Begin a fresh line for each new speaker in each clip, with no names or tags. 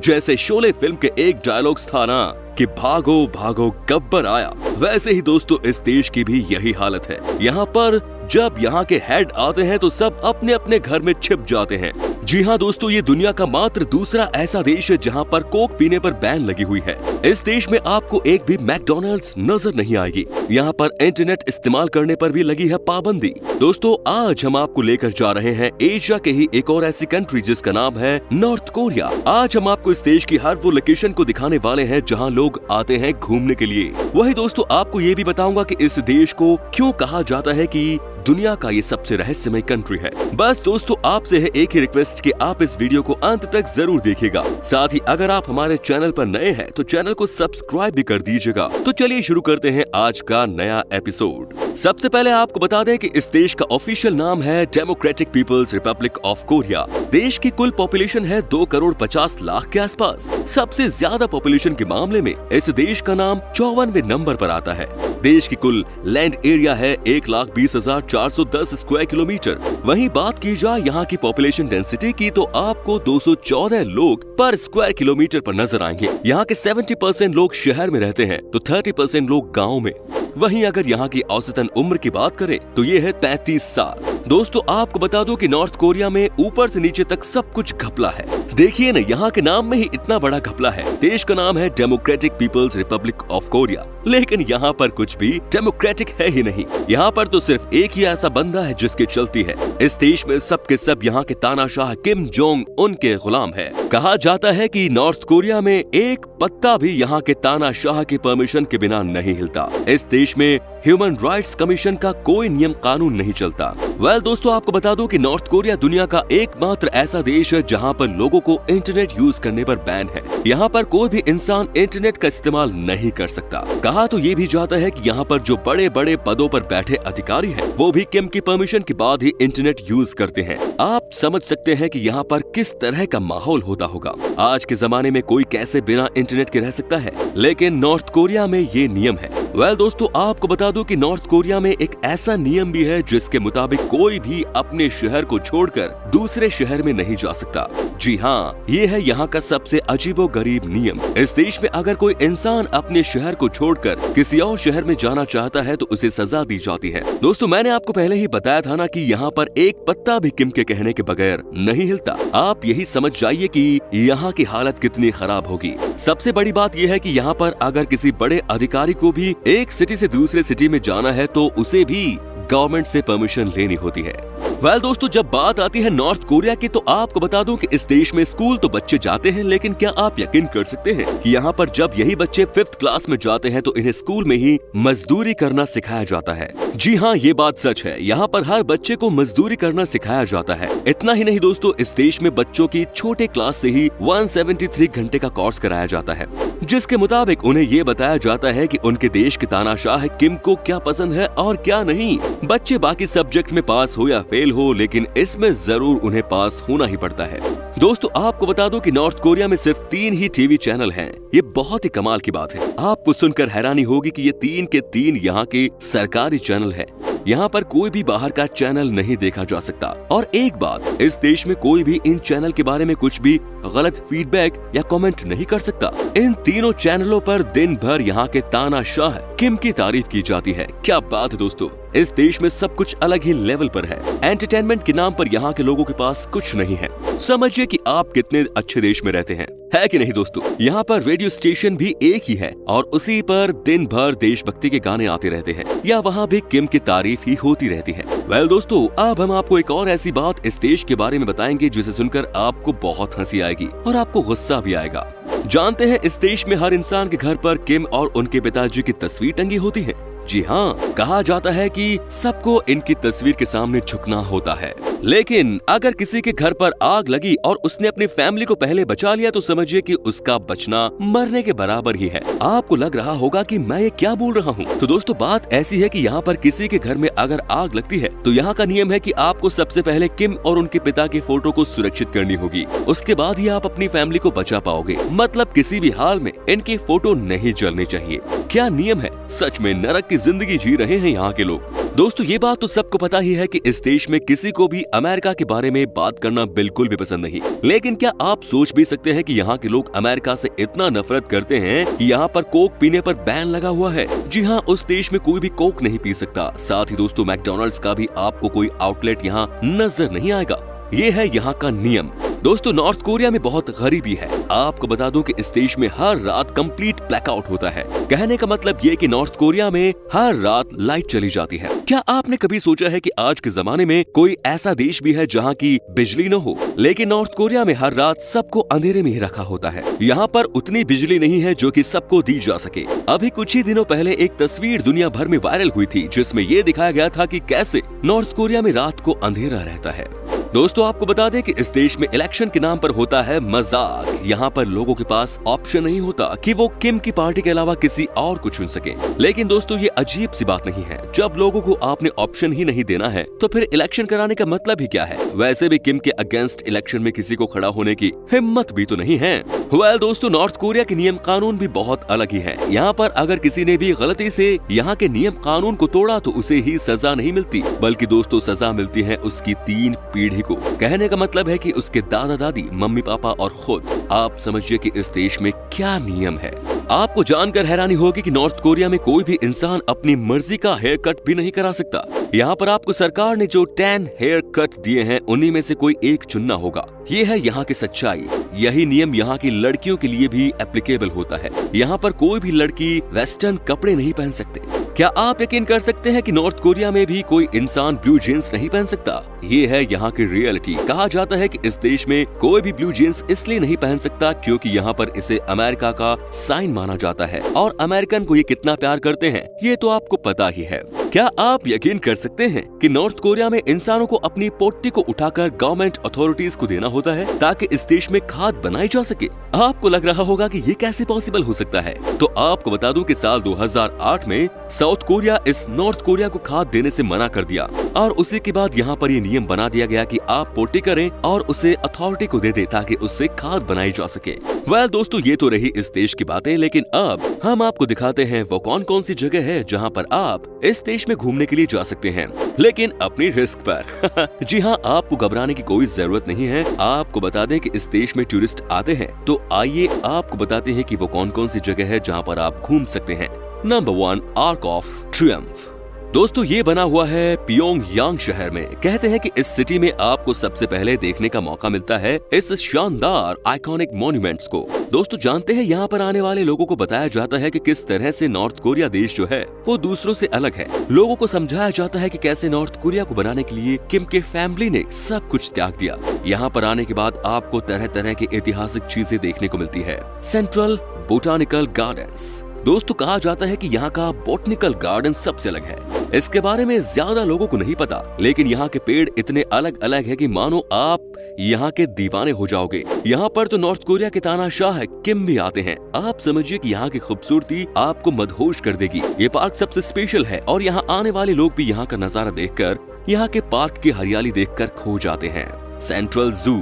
जैसे शोले फिल्म के एक डायलॉग्स था ना कि भागो भागो गब्बर आया, वैसे ही दोस्तों इस देश की भी यही हालत है। यहाँ पर जब यहाँ के हेड आते हैं तो सब अपने अपने घर में छिप जाते हैं। जी हाँ दोस्तों, ये दुनिया का मात्र दूसरा ऐसा देश है जहाँ पर कोक पीने पर बैन लगी हुई है। इस देश में आपको एक भी मैकडॉनल्ड्स नजर नहीं आएगी। यहाँ पर इंटरनेट इस्तेमाल करने पर भी लगी है पाबंदी। दोस्तों आज हम आपको लेकर जा रहे हैं एशिया के ही एक और ऐसी कंट्री जिसका नाम है नॉर्थ कोरिया। आज हम आपको इस देश की हर वो लोकेशन को दिखाने वाले हैं जहाँ लोग आते हैं घूमने के लिए। वही दोस्तों आपको ये भी बताऊंगा कि इस देश को क्यों कहा जाता है कि दुनिया का ये सबसे रहस्यमय कंट्री है। बस दोस्तों आपसे है एक ही रिक्वेस्ट कि आप इस वीडियो को अंत तक जरूर देखिएगा। साथ ही अगर आप हमारे चैनल पर नए हैं तो चैनल को सब्सक्राइब भी कर दीजिएगा। तो चलिए शुरू करते हैं आज का नया एपिसोड। सबसे पहले आपको बता दें कि इस देश का ऑफिशियल नाम है Democratic People's Republic of Korea. देश की कुल पॉपुलेशन है 2,50,00,000 के आसपास। सबसे ज्यादा पॉपुलेशन के मामले में इस देश का नाम 54वें नंबर पर आता है। देश की कुल लैंड एरिया है 1,20,410 स्क्वायर किलोमीटर। वहीं बात की जाए यहाँ की पॉपुलेशन डेंसिटी की तो आपको 214 लोग पर स्क्वायर किलोमीटर पर नजर आएंगे। यहाँ के 70% लोग शहर में रहते हैं तो 30% लोग गाँव में। वहीं अगर यहाँ की औसतन उम्र की बात करें तो ये है 35 साल। दोस्तों आपको बता दूं कि नॉर्थ कोरिया में ऊपर से नीचे तक सब कुछ घपला है। देखिए ना, यहाँ के नाम में ही इतना बड़ा घपला है। देश का नाम है Democratic People's Republic of Korea, लेकिन यहाँ पर कुछ भी डेमोक्रेटिक है ही नहीं। यहाँ पर तो सिर्फ एक ही ऐसा बंदा है जिसकी चलती है। इस देश में सब के सब यहाँ के तानाशाह किम जोंग उनके गुलाम है। कहा जाता है कि नॉर्थ कोरिया में एक पत्ता भी यहाँ के तानाशाह की परमिशन के बिना नहीं हिलता। इस देश में ह्यूमन राइट्स कमीशन का कोई नियम कानून नहीं चलता। वेल दोस्तों आपको बता दूं कि नॉर्थ कोरिया दुनिया का एकमात्र ऐसा देश है जहां पर लोगों को इंटरनेट यूज करने पर बैन है। यहां पर कोई भी इंसान इंटरनेट का इस्तेमाल नहीं कर सकता। कहा तो ये भी जाता है कि यहां पर जो बड़े बड़े पदों पर बैठे अधिकारी हैं, वो भी किम की परमिशन के बाद ही इंटरनेट यूज करते हैं। आप समझ सकते हैं कि यहाँ पर किस तरह का माहौल होता होगा। आज के जमाने में कोई कैसे बिना इंटरनेट के रह सकता है, लेकिन नॉर्थ कोरिया में ये नियम है। वेल दोस्तों आपको बता दूं कि नॉर्थ कोरिया में एक ऐसा नियम भी है जिसके मुताबिक कोई भी अपने शहर को छोड़कर दूसरे शहर में नहीं जा सकता। जी हाँ, ये है यहाँ का सबसे अजीबोगरीब नियम। इस देश में अगर कोई इंसान अपने शहर को छोड़कर किसी और शहर में जाना चाहता है तो उसे सजा दी जाती है। दोस्तों मैंने आपको पहले ही बताया था ना कि यहाँ पर एक पत्ता भी किम के कहने के बगैर नहीं हिलता। आप यही समझ जाइए कि यहाँ की हालत कितनी खराब होगी। सबसे बड़ी बात यह है कि यहाँ पर अगर किसी बड़े अधिकारी को भी एक सिटी से दूसरे सिटी में जाना है तो उसे भी गवर्नमेंट से परमिशन लेनी होती है। वेल दोस्तों जब बात आती है नॉर्थ कोरिया की तो आपको बता दूं कि इस देश में स्कूल तो बच्चे जाते हैं, लेकिन क्या आप यकीन कर सकते हैं कि यहाँ पर जब यही बच्चे 5th क्लास में जाते हैं तो इन्हें स्कूल में ही मजदूरी करना सिखाया जाता है। जी हाँ, ये बात सच है। यहाँ पर हर बच्चे को मजदूरी करना सिखाया जाता है। इतना ही नहीं दोस्तों, इस देश में बच्चों की छोटे क्लास से ही 173 घंटे का कोर्स कराया जाता है, जिसके मुताबिक उन्हें ये बताया जाता है कि उनके देश के तानाशाह किम को क्या पसंद है और क्या नहीं। बच्चे बाकी सब्जेक्ट में पास हो या फेल हो, लेकिन इसमें जरूर उन्हें पास होना ही पड़ता है। दोस्तों आपको बता दूं कि नॉर्थ कोरिया में सिर्फ 3 ही टीवी चैनल हैं। ये बहुत ही कमाल की बात है। आपको सुनकर हैरानी होगी कि ये 3 के 3 यहाँ के सरकारी चैनल हैं। यहाँ पर कोई भी बाहर का चैनल नहीं देखा जा सकता। और एक बात, इस देश में कोई भी इन चैनल के बारे में कुछ भी गलत फीडबैक या कमेंट नहीं कर सकता। इन तीनों चैनलों पर दिन भर यहाँ के तानाशाह किम की तारीफ की जाती है। क्या बात है दोस्तों, इस देश में सब कुछ अलग ही लेवल पर है। एंटरटेनमेंट के नाम पर यहाँ के लोगों के पास कुछ नहीं है। समझिए कि आप कितने अच्छे देश में रहते हैं, है कि नहीं दोस्तों। यहाँ पर रेडियो स्टेशन भी एक ही है और उसी पर दिन भर देशभक्ति के गाने आते रहते हैं या वहाँ भी किम की तारीफ ही होती रहती है। वेल दोस्तों अब हम आपको एक और ऐसी बात इस देश के बारे में बताएंगे जिसे सुनकर आपको बहुत हंसी आएगी और आपको गुस्सा भी आएगा। जानते हैं इस देश में हर इंसान के घर पर किम और उनके पिताजी की तस्वीर टंगी होती है। जी हाँ, कहा जाता है कि सबको इनकी तस्वीर के सामने झुकना होता है। लेकिन अगर किसी के घर पर आग लगी और उसने अपनी फैमिली को पहले बचा लिया तो समझिए कि उसका बचना मरने के बराबर ही है। आपको लग रहा होगा कि मैं ये क्या बोल रहा हूँ, तो दोस्तों बात ऐसी है कि यहाँ पर किसी के घर में अगर आग लगती है तो यहाँ का नियम है कि आपको सबसे पहले किम और उनके पिता की फोटो को सुरक्षित करनी होगी। उसके बाद ही आप अपनी फैमिली को बचा पाओगे। मतलब किसी भी हाल में इनकी फोटो नहीं जलनी चाहिए। क्या नियम है, सच में नरक की जिंदगी जी रहे हैं यहाँ के लोग। दोस्तों ये बात तो सबको पता ही है कि इस देश में किसी को भी अमेरिका के बारे में बात करना बिल्कुल भी पसंद नहीं, लेकिन क्या आप सोच भी सकते हैं कि यहाँ के लोग अमेरिका से इतना नफरत करते हैं कि यहाँ पर कोक पीने पर बैन लगा हुआ है। जी हाँ, उस देश में कोई भी कोक नहीं पी सकता। साथ ही दोस्तों मैकडॉनल्ड्स का भी आपको कोई आउटलेट यहाँ नजर नहीं आएगा। ये है यहाँ का नियम। दोस्तों नॉर्थ कोरिया में बहुत गरीबी है। आपको बता दूं कि इस देश में हर रात कंप्लीट ब्लैकआउट होता है। कहने का मतलब ये कि नॉर्थ कोरिया में हर रात लाइट चली जाती है। क्या आपने कभी सोचा है कि आज के जमाने में कोई ऐसा देश भी है जहाँ की बिजली न हो, लेकिन नॉर्थ कोरिया में हर रात सबको अंधेरे में ही रखा होता है। यहाँ पर उतनी बिजली नहीं है जो कि सबको दी जा सके। अभी कुछ ही दिनों पहले एक तस्वीर दुनिया भर में वायरल हुई थी जिसमें ये दिखाया गया था कि कैसे नॉर्थ कोरिया में रात को अंधेरा रहता है। दोस्तों आपको बता दें कि इस देश में इलेक्शन के नाम पर होता है मजाक। यहाँ पर लोगों के पास ऑप्शन नहीं होता कि वो किम की पार्टी के अलावा किसी और को चुन सके। लेकिन दोस्तों ये अजीब सी बात नहीं है। जब लोगों को आपने ऑप्शन ही नहीं देना है तो फिर इलेक्शन कराने का मतलब ही क्या है। वैसे भी किम के अगेंस्ट इलेक्शन में किसी को खड़ा होने की हिम्मत भी तो नहीं है। वेल दोस्तों नॉर्थ कोरिया के नियम कानून भी बहुत अलग ही है। यहाँ पर अगर किसी ने भी गलती से यहाँ के नियम कानून को तोड़ा तो उसे ही सजा नहीं मिलती, बल्कि दोस्तों सजा मिलती है उसकी 3 पीढ़ी को। कहने का मतलब है कि उसके दादा दादी, मम्मी पापा और खुद। आप समझिए कि इस देश में क्या नियम है। आपको जानकर हैरानी होगी कि नॉर्थ कोरिया में कोई भी इंसान अपनी मर्जी का हेयर कट भी नहीं करा सकता। यहाँ पर आपको सरकार ने जो 10 हेयर कट दिए हैं उन्हीं में से कोई एक चुनना होगा। ये है यहाँ की सच्चाई। यही नियम यहाँ की लड़कियों के लिए भी एप्लीकेबल होता है। यहाँ पर कोई भी लड़की वेस्टर्न कपड़े नहीं पहन सकते। क्या आप यकीन कर सकते हैं कि नॉर्थ कोरिया में भी कोई इंसान ब्लू जीन्स नहीं पहन सकता? ये है यहाँ की रियलिटी। कहा जाता है कि इस देश में कोई भी ब्लू जीन्स इसलिए नहीं पहन सकता क्योंकि यहाँ पर इसे अमेरिका का साइन माना जाता है और अमेरिकन को ये कितना प्यार करते हैं ये तो आपको पता ही है। क्या आप यकीन कर सकते हैं कि नॉर्थ कोरिया में इंसानों को अपनी पोट्टी को उठाकर गवर्नमेंट अथॉरिटीज को देना होता है ताकि इस देश में खाद बनाई जा सके? आपको लग रहा होगा कि ये कैसे पॉसिबल हो सकता है, तो आपको बता दूं कि साल 2008 में साउथ कोरिया इस नॉर्थ कोरिया को खाद देने से मना कर दिया और उसी के बाद यहाँ पर ये नियम बना दिया गया कि आप पोटी करें और उसे अथॉरिटी को दे दे ताकि उससे खाद बनाई जा सके। वेल दोस्तों ये तो रही इस देश की बातें, लेकिन अब हम आपको दिखाते हैं वो कौन कौन सी जगह है जहाँ पर आप इस देश में घूमने के लिए जा सकते हैं, लेकिन अपनी रिस्क पर। जी हाँ, आपको घबराने की कोई जरूरत नहीं है। आपको बता दें कि इस देश में टूरिस्ट आते हैं, तो आइए आपको बताते हैं कि वो कौन कौन सी जगह है जहाँ पर आप घूम सकते हैं। Number 1, arc of Triumph. दोस्तों ये बना हुआ है पियोंगयांग शहर में। कहते हैं कि इस सिटी में आपको सबसे पहले देखने का मौका मिलता है इस शानदार आइकॉनिक मॉन्यूमेंट्स को। दोस्तों जानते हैं यहाँ पर आने वाले लोगों को बताया जाता है कि किस तरह से नॉर्थ कोरिया देश जो है वो दूसरों से अलग है। लोगों को समझाया जाता है कि कैसे नॉर्थ कोरिया को बनाने के लिए किम के फैमिली ने सब कुछ त्याग दिया। यहाँ पर आने के बाद आपको तरह तरह की ऐतिहासिक चीजें देखने को मिलती है। Central botanical gardens. दोस्तों कहा जाता है कि यहाँ का बोटनिकल गार्डन सबसे अलग है। इसके बारे में ज्यादा लोगों को नहीं पता, लेकिन यहाँ के पेड़ इतने अलग अलग है कि मानो आप यहाँ के दीवाने हो जाओगे। यहाँ पर तो नॉर्थ कोरिया के तानाशाह किम भी आते हैं। आप समझिए कि यहाँ की खूबसूरती आपको मदहोश कर देगी। ये पार्क सबसे स्पेशल है और यहाँ आने वाले लोग भी यहाँ का नजारा देखकर, यहाँ के पार्क की हरियाली देखकर खो जाते हैं। सेंट्रल जू।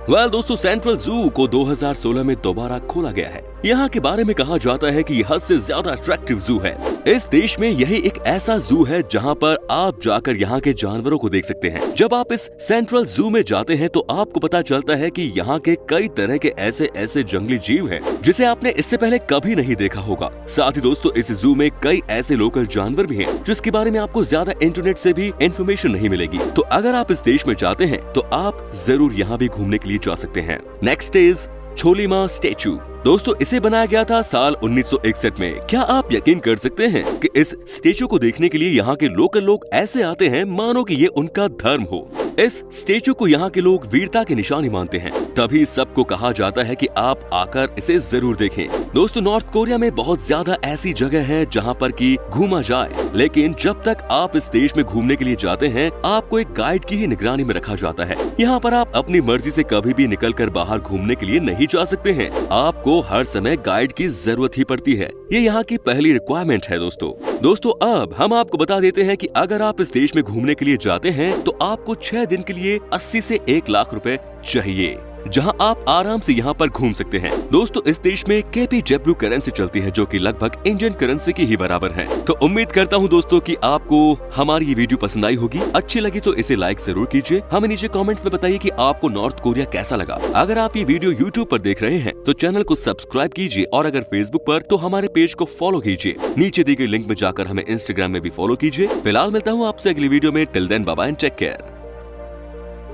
वेल दोस्तों सेंट्रल जू को 2016 में दोबारा खोला गया है। यहाँ के बारे में कहा जाता है कि यह हद से ज्यादा अट्रैक्टिव जू है। इस देश में यही एक ऐसा जू है जहाँ पर आप जाकर यहाँ के जानवरों को देख सकते हैं। जब आप इस सेंट्रल जू में जाते हैं तो आपको पता चलता है कि यहाँ के कई तरह के ऐसे ऐसे जंगली जीव हैं जिसे आपने इससे पहले कभी नहीं देखा होगा। साथ ही दोस्तों इस जू में कई ऐसे लोकल जानवर भी हैं जिसके बारे में आपको ज्यादा इंटरनेट से भी इंफॉर्मेशन नहीं मिलेगी। तो अगर आप इस देश में जाते हैं तो आप जरूर यहाँ भी घूमने के लिए जा सकते हैं। Next is Chollima statue. दोस्तों इसे बनाया गया था साल 1961 में। क्या आप यकीन कर सकते हैं कि इस स्टेचू को देखने के लिए यहाँ के लोकल लोग ऐसे आते हैं मानो कि ये उनका धर्म हो। इस स्टेचू को यहाँ के लोग वीरता की निशानी मानते हैं, तभी सबको कहा जाता है कि आप आकर इसे जरूर देखें। दोस्तों नॉर्थ कोरिया में बहुत ज्यादा ऐसी जगह है जहाँ पर कि घूमा जाए, लेकिन जब तक आप इस देश में घूमने के लिए जाते हैं आपको एक गाइड की ही निगरानी में रखा जाता है। यहाँ पर आप अपनी मर्जी से कभी भी निकल कर बाहर घूमने के लिए नहीं जा सकते हैं। आपको हर समय गाइड की जरूरत ही पड़ती है। ये यहाँ की पहली रिक्वायरमेंट है दोस्तों अब हम आपको बता देते हैं कि अगर आप इस देश में घूमने के लिए जाते हैं तो आपको 6 दिन के लिए 80 से 1 लाख रुपए चाहिए। जहां आप आराम से यहां पर घूम सकते हैं। दोस्तों इस देश में KPW करेंसी चलती है जो कि लगभग इंडियन करेंसी की ही बराबर है। तो उम्मीद करता हूं दोस्तों कि आपको हमारी ये वीडियो पसंद आई होगी। अच्छी लगी तो इसे लाइक जरूर कीजिए। हमें नीचे कमेंट्स में बताइए कि आपको नॉर्थ कोरिया कैसा लगा। अगर आप ये वीडियो YouTube पर देख रहे हैं तो चैनल को सब्सक्राइब कीजिए और अगर Facebook पर तो हमारे पेज को फॉलो कीजिए। नीचे दी गई लिंक में जाकर हमें Instagram में भी फॉलो कीजिए। फिलहाल मिलता हूँ आपसे अगली वीडियो में। Till then bye bye and take care.